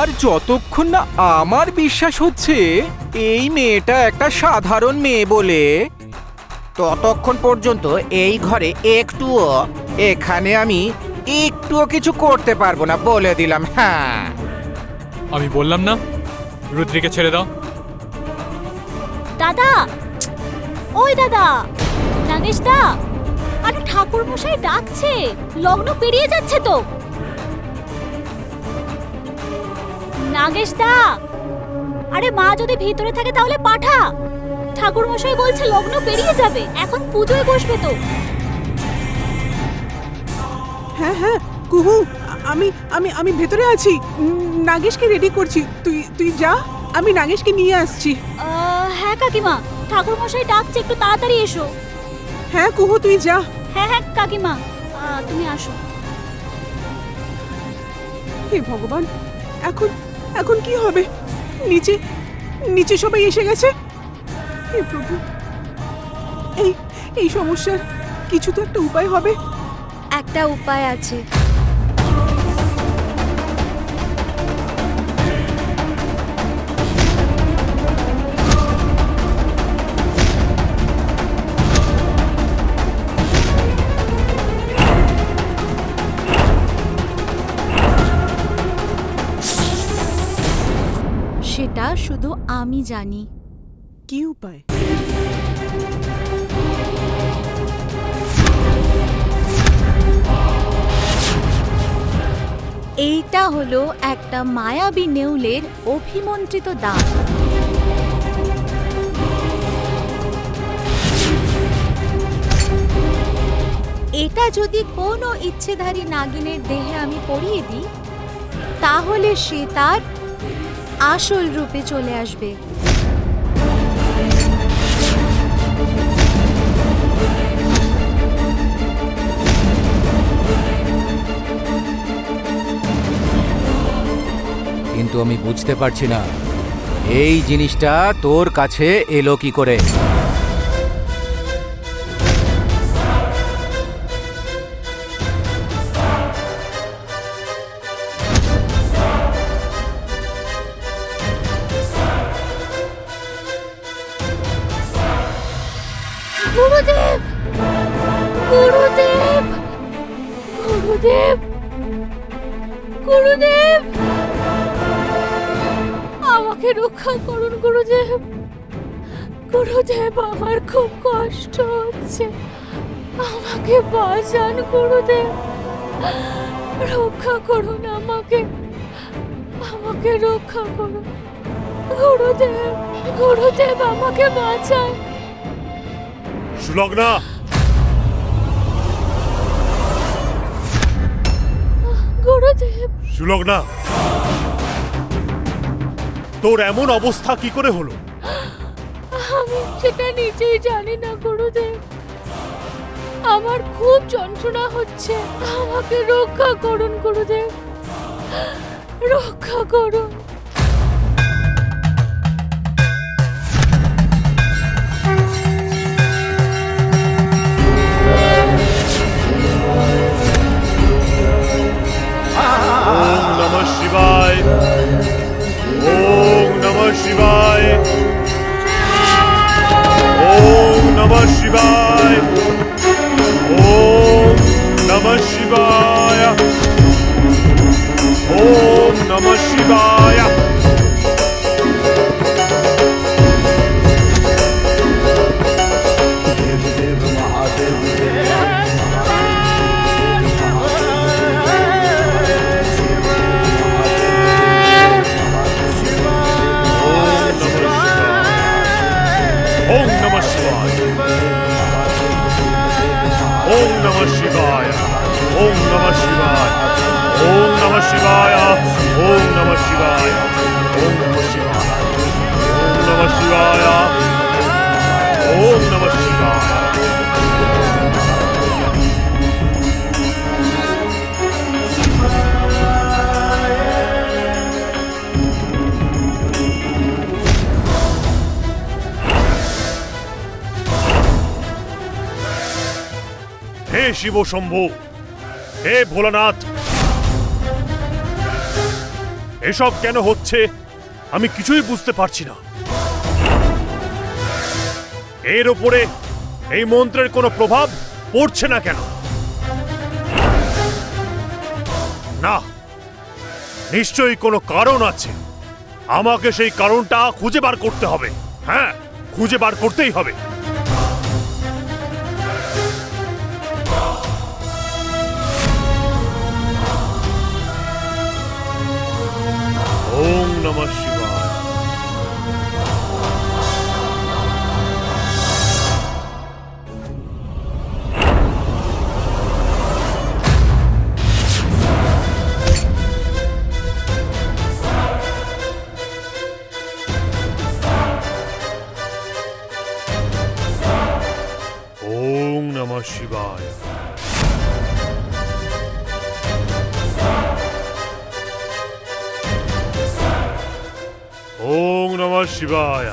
আর যতক্ষণ না আমার বিশ্বাস হচ্ছে এই মেয়েটা একটা সাধারণ মেয়ে বলে, ততক্ষণ পর্যন্ত এই ঘরে এখানে আমি একটুও কিছু করতে পারবো না, বলে দিলাম। হ্যাঁ, আমি বললাম না রুদ্রিকে ছেড়ে দাও। দাদা, ওই দাদা, নাগেশ দা, আরে ঠাকুর মশাই ডাকছে, লগ্ন পেরিয়ে যাচ্ছে তো। নাগেশ দা, আরে মা যদি ভিতরে থাকে তাহলে পাঠা, ঠাকুর মশাই বলছে লগ্ন পেরিয়ে যাবে, এখন পুজোয় বসবে তো। হ্যাঁ হ্যাঁ কুহু, আমি আমি আমি ভেতরে আছি, নাগেশকে রেডি করছি। তুই তুই যা, আমি নাগেশকে নিয়ে আসছি। হ্যাঁ কাকিমা, ঠাকুর মশাই ডাকছে, একটু তাড়াতাড়ি এসো। হ্যাঁ কুহু, তুই যা। হ্যাঁ হ্যাঁ কাকিমা, তুমি আসো। হে ভগবান, এখন এখন কি হবে? নিচে নিচে সবাই এসে গেছে। হে প্রভু, এই এই সমস্যার কিছু তো একটা উপায় হবে। একটা উপায় আছে। সেটা শুধু আমি জানি। কি উপায়? এইটা হলো একটা মায়াবী নেউলের অভিমন্ত্রিত দান। এটা যদি কোনো ইচ্ছেধারী নাগিনের দেহে আমি পরিয়ে দিই, তাহলে সে তার আসল রূপে চলে আসবে। কিন্তু আমি বুঝতে পারছি না এই জিনিসটা তোর কাছে এলো কি করে। গুরুদেব, গুরুদেব, গুরুদেব, গুরুদেব, আমাকে রক্ষা করুন গুরুদেব। গুরুদেব, আমার খুব কষ্ট হচ্ছে, আমাকে বাঁচান গুরুদেব, রক্ষা করুন আমাকে, আমাকে রক্ষা করুন গুরুদেব, গুরুদেব আমাকে বাঁচান। সুলগ্না, গুরুদেব, সুলগ্না, তোর এমন অবস্থা কি করে হলো? আমি সেটা নিজেই জানি না গুরুদেব, আমার খুব যন্ত্রণা হচ্ছে, আমাকে রক্ষা করুন গুরুদেব, রক্ষা করুন। ওম নমঃ শিবায়, ওম নমঃ শিবায়, ওম নমঃ শিবায়, ওম নমঃ শিবায়, ওম নমঃ শিবায়। ओम नमः शिवाय, ओम नमः शिवाय, ओम नमः शिवाय, ओम नमः शिवाय, ओम नमः शिवाय, ओम नमः शिवाय, ओम नमः शिवाय, ओम नमः शिवाय। हे शिव शंभु, हे भोलानाथ, এসব কেন হচ্ছে আমি কিছুই বুঝতে পারছি না। এর উপরে এই মন্ত্রের কোনো প্রভাব পড়ছে না কেন? না, নিশ্চয়ই কোনো কারণ আছে। আমাকে সেই কারণটা খুঁজে বার করতে হবে। হ্যাঁ, খুঁজে বার করতেই হবে। ওম নমঃ শিবায়। ওম নমঃ শিবায়। ওম নমঃ শিবায়।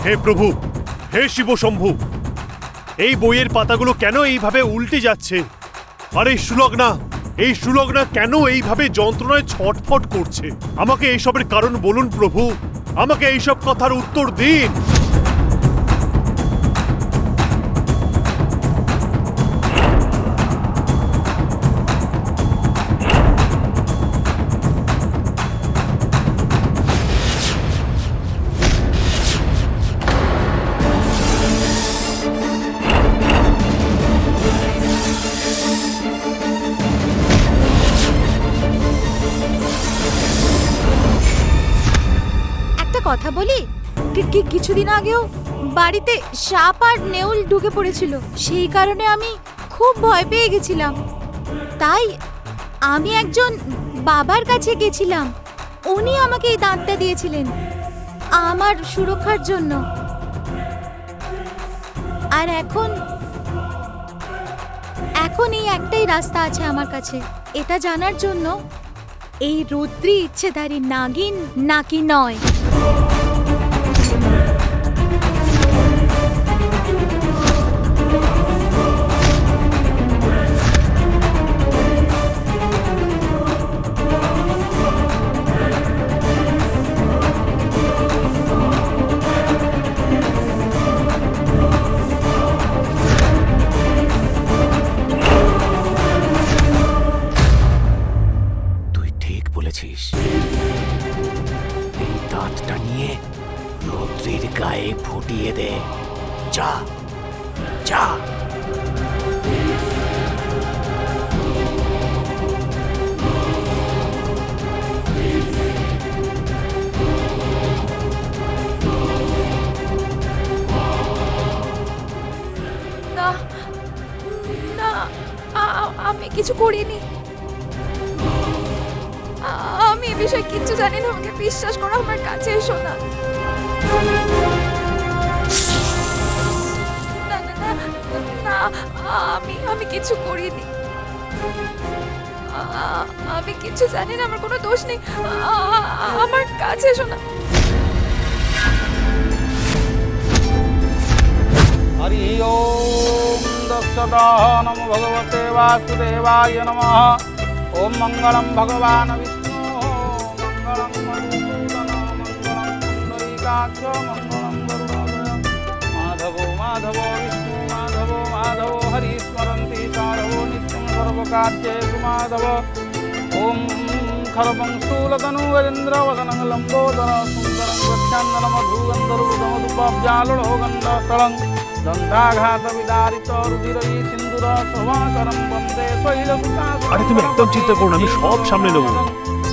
হে প্রভু, হে শিব শম্ভু, এই বইয়ের পাতাগুলো কেন এইভাবে উল্টে যাচ্ছে? আর এই সুলগ্না কেন এইভাবে যন্ত্রণায় ছটফট করছে? আমাকে এইসবের কারণ বলুন প্রভু, আমাকে এইসব কথার উত্তর দিন। কথা বলি, কিছুদিন আগেও বাড়িতে সাপ আর নেউল ঢুকে পড়েছিল। সেই কারণে আমি খুব ভয় পেয়ে গেছিলাম। তাই আমি একজন বাবার কাছে গেছিলাম। উনি আমাকে এই দাঁতটা দিয়েছিলেন আমার সুরক্ষার জন্য। আর এখন এই একটাই রাস্তা আছে আমার কাছে, এটা জানার জন্য এই রুদ্রী ইচ্ছেধারী নাগিন নাকি নয়। এই দাঁতটা নিয়ে রৌদ্রের গায়ে ফুটিয়ে দে। যা যা। না না, আমি কিছু করিনি। আমি এ বিষয়ে কিচ্ছু জানি না, আমাকে বিশ্বাস করো, আমার কাছে এসো না। না, আমি কিছু করিনি। আমি কিছু জানি না, আমার কোনো দোষ নেই, আমার কাছে এসো না। हरि ओम दक्षता नमो भगवते वासुदेवाय नमः। ओम मंगलम भगवान विष्णु मंगलम मधुसूदन मंगलम पुंडरीकाक्ष मंगलम गरुडाध्वज। माधवो माधवो विष्णु माधवो माधवो हरि स्मरन्ति साधवो नित्यं सर्वकार्येषु माधव। ओम खरपं स्थूलतनु वरेन्द्रवदनं लम्बोदर सुन्दरं प्रच्छन्दन मधुगन्धर्वमधुपब्जालुलो गन्धस्थलं दंताघात विदारित रुधिरयी सिंदूर शोभाकरं वन्दे शैलसुतासुरं। আরে তুমি একদম চিন্তা করো না, আমি সব সামনে নেব।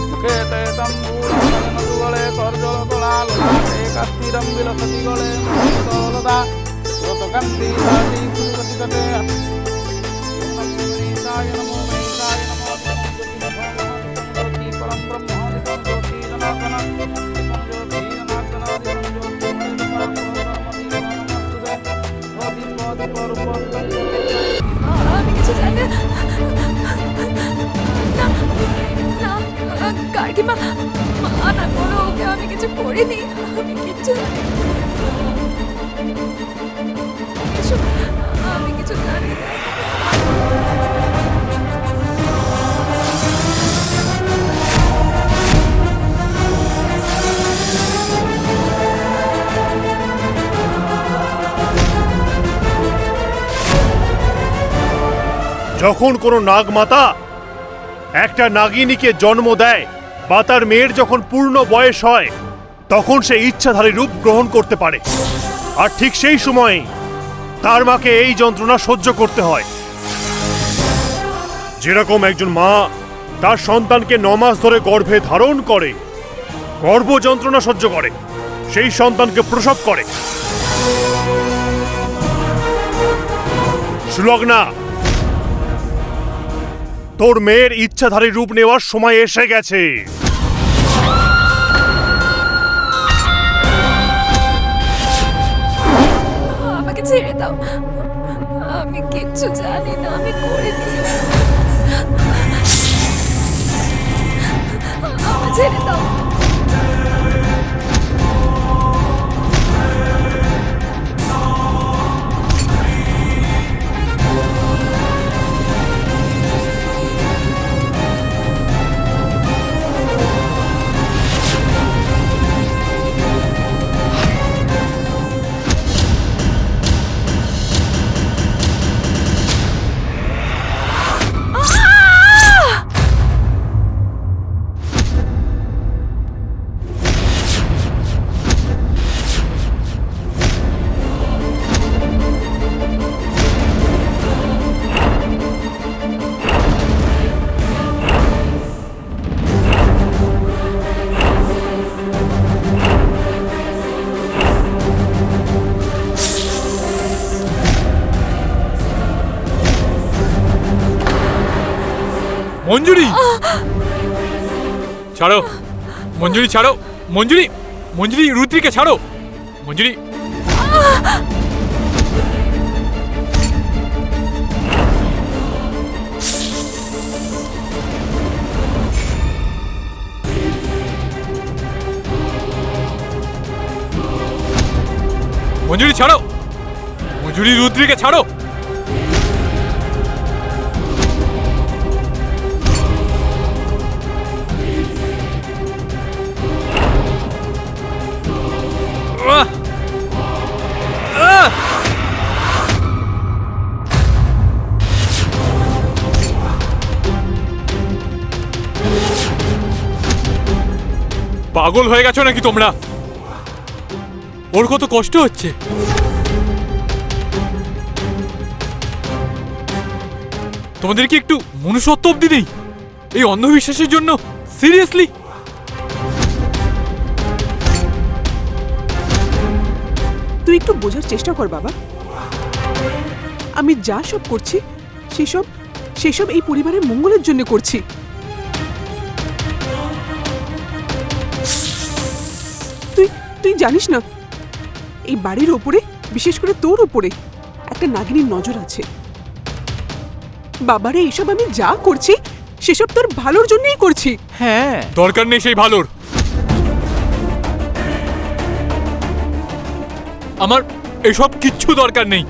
मुखेते तम्बूलगले कर्जलतलाललाटे काश्मीरं विलसति गले मुकुटलता श्रोतकान्ति साति कुरुपतितटे। महेशाय नमो महेशाय नमो ज्योति परं ब्रह्म ज्योति जनार्दन ज्योति जनार्दन আমি কিছু জানি না। কাকিমা মানা করো ওকে, আমি কিছু করিনি, আমি কিচ্ছু আমি কিছু জানি না। যখন কোনো নাগমাতা একটা নাগিনীকে জন্ম দেয় বা তার মেয়ের যখন পূর্ণ বয়স হয়, তখন সে ইচ্ছাধারী রূপ গ্রহণ করতে পারে। আর ঠিক সেই সময়ে তার মাকে এই যন্ত্রণা সহ্য করতে হয়। যেরকম একজন মা তার সন্তানকে 9 মাস ধরে গর্ভে ধারণ করে, গর্ভ যন্ত্রণা সহ্য করে, সেই সন্তানকে প্রসব করে। সুলগ্না, তোর মেয়ের ইচ্ছাধারী রূপ নেওয়ার সময় এসে গেছে। আমাকে ছেড়ে দাও, আমি কিচ্ছু জানি না, আমি করিনি, আমাকে ছেড়ে দাও। মঞ্জুরি, ছাড়ো মঞ্জুরি, ছাড়ো মঞ্জুরি, মঞ্জুরি রুদ্রিকে ছাড়ো মঞ্জুরি। মঞ্জুরি ছাড়ো, মঞ্জুরি রুদ্রিকে ছাড়ো। পাগল হয়ে গেছো নাকি তোমরা? ওর কত কষ্ট হচ্ছে। তোমাদের কি একটু মনুষ্যত্ব অব্দি নেই এই অন্ধবিশ্বাসের জন্য? সিরিয়াসলি? তুই একটু বোঝার চেষ্টা কর বাবা। আমি যা সব করছি সেসব এই পরিবারের মঙ্গলের জন্য করছি। তুই জানিস না এই বাড়ির ওপরে, বিশেষ করে তোর ওপরে একটা নাগিনীর নজর আছে। বাবারে, এইসব আমি যা করছি সেসব তোর ভালোর জন্যই করছি। হ্যাঁ, দরকার নেই সেই ভালোর। আমার এসব কিচ্ছু দরকার নেই।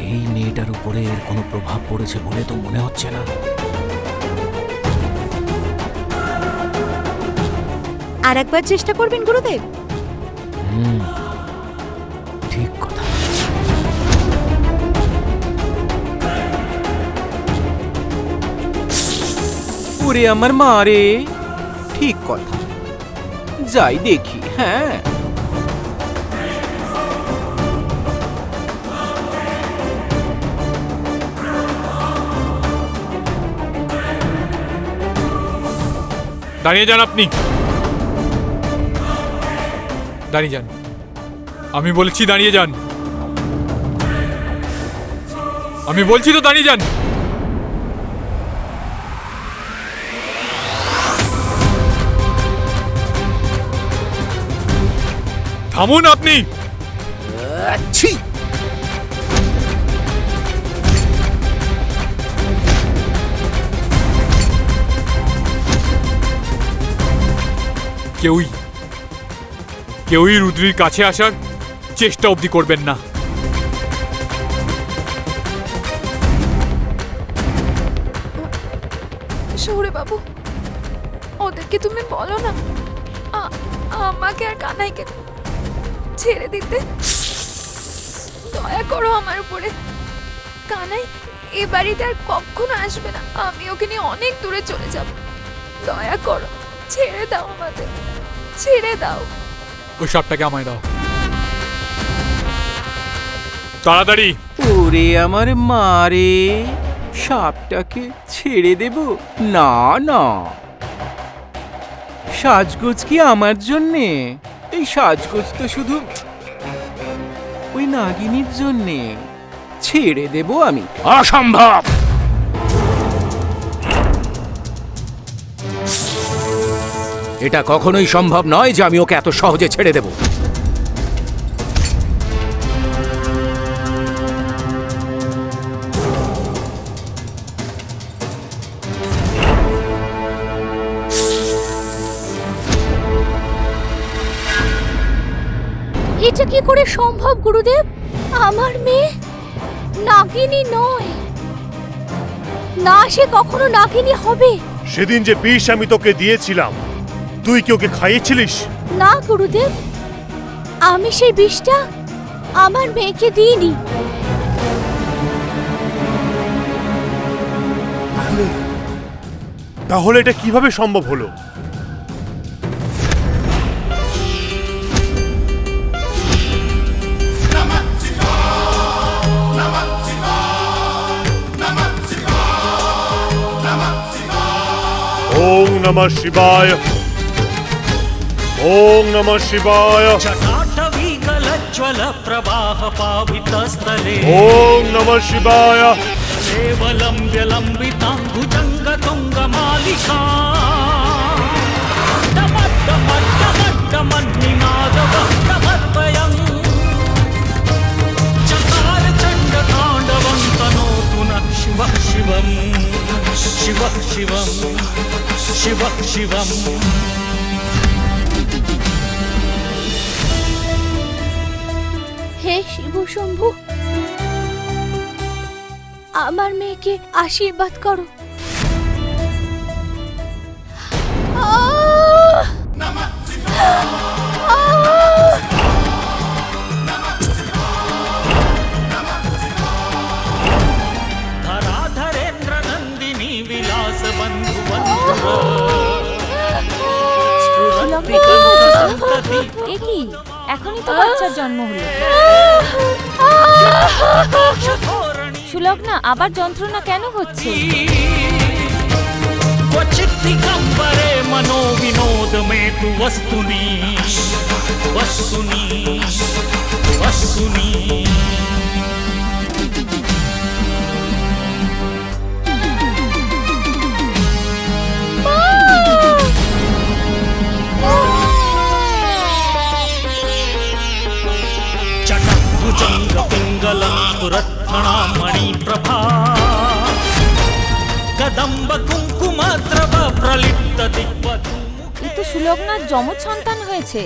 এই মেয়েটার উপরে এর কোনো প্রভাব পড়েছে বলে তো মনে হচ্ছে না। আর একবার চেষ্টা করবেন গুরুদেব। ঠিক কথা। ওরে আমার মা রে, ঠিক কথা, যাই দেখি। হ্যাঁ, দাঁড়িয়ে যান আপনি, দাঁড়িয়ে যান। আমি বলছি দাঁড়িয়ে যান, আমি বলছি তো দাঁড়িয়ে যান। থামুন আপনি। ছি! কেউই রুদ্রির কাছে আসার চেষ্টা অবধি করবেন না। শহুরে বাবু, ওদেরকে তুমি বলো না আমাকে আর কানাইকে ছেড়ে দিতে। দয়া করো আমার উপরে। কানাই এ বাড়িতে আর কখনো আসবে না। আমি ওকে নিয়ে অনেক দূরে চলে যাব। দয়া করো, ছেড়ে দাও আমাদের, ছেড়ে দাও। ওই সাপটাকে আমায় দাও তাড়াতাড়ি। ওরে আমার মারে, সাপটাকে ছেড়ে দেব? না না, সাজগোজ কি আমার জন্যে? এই সাজগোজ তো শুধু ওই নাগিনীর জন্যে। ছেড়ে দেব আমি? অসম্ভব! এটা কখনোই সম্ভব নয় যে আমি ওকে এত সহজে ছেড়ে দেব। এটা কি করে সম্ভব গুরুদেব? আমার মেয়ে নাগিনী নয়, না সে কখনো নাগিনী হবে সেদিন যে বিষ আমি তোকে দিয়েছিলাম, তুই কি ওকে খাইয়েছিলিস? না গুরুদেব, আমি সেই বিষটা আমার মেয়েকে দিইনি। তাহলে এটা কিভাবে সম্ভব হলো? ওম নমঃ শিবায়, ওম নমঃ শিবায়, जटाटवीकलज्ज्वल प्रवाह पावितस्थले ওম নমঃ শিবায়, केवलम्ब्य लम्बिताम्बुजङ्ग तुङ्गमालिका डमड्डमड्डमड्डमन्निनादवड्डमर्वयम् चकार चण्डताण्डवं तनोतु नः शिवः शिवम् शिवः शिवम् शिवः शिवम्। হে শিব শম্ভু, আমার মেয়েকে আশীর্বাদ করো। धराधरेन्द्र नन्दिनी विलास बन्धु এ কি, এখনই তো বাচ্চার জন্ম হলো। সুলগ্না, আবার যন্ত্রণা কেন হচ্ছে? क्वचित् दिगम्बरे मनो विनोद में तु वस्तुनि वस्तुनि वस्तुनि। चटभुजङ्ग पिङ्गलं पुरत्थणा मणिप्रभा कदम्ब कुङ्कुमद्रव प्रलिप्त दिग्वधू। এ তো সুলগ্নার যমজ সন্তান হয়েছে।